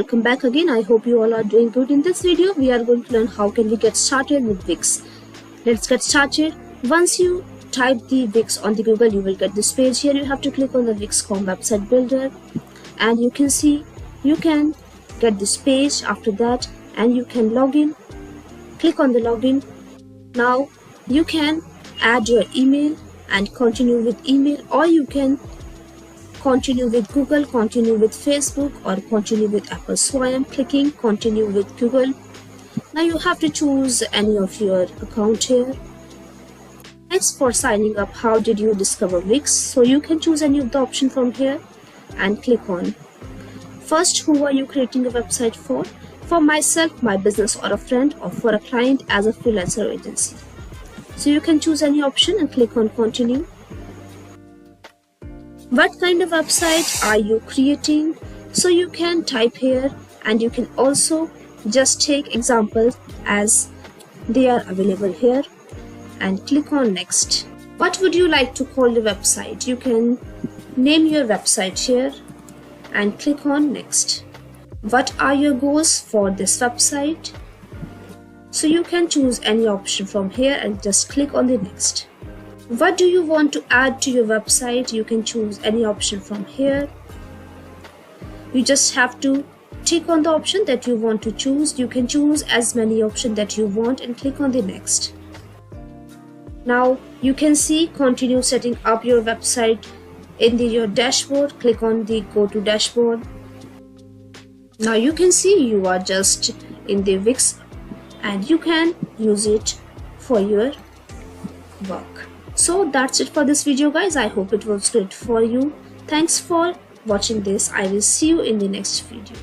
welcome back again. I hope you all are doing good. In this video we are going to learn how can we get started with Wix. Let's get started. Once you type the Wix on the Google, you will get this page. Here you have to click on the Wix.com website builder, and you can see you can get this page after that, and you can log in. Click on the login. Now you can add your email and continue with email, or you can continue with Google, continue with Facebook, or continue with Apple. So I am clicking continue with Google. Now you have to choose any of your account here. Next, for signing up, how did you discover Wix? So you can choose any of the option from here and click on. First, who are you creating a website for? For myself, my business, or a friend, or for a client as a freelancer agency. So you can choose any option and click on continue. What kind of website are you creating? So you can type here, and you can also just take examples as they are available here and click on next. What would you like to call the website? You can name your website here and click on next. What are your goals for this website? So you can choose any option from here and just click on the next. What do you want to add to your website? You can choose any option from here. You just have to tick on the option that you want to choose. You can choose as many options that you want and click on the next. Now you can see continue setting up your website in your dashboard. Click on the go to dashboard. Now you can see you are just in the Wix and you can use it for your work. So that's it for this video, guys. I hope it was great for you. Thanks for watching this. I will see you in the next video.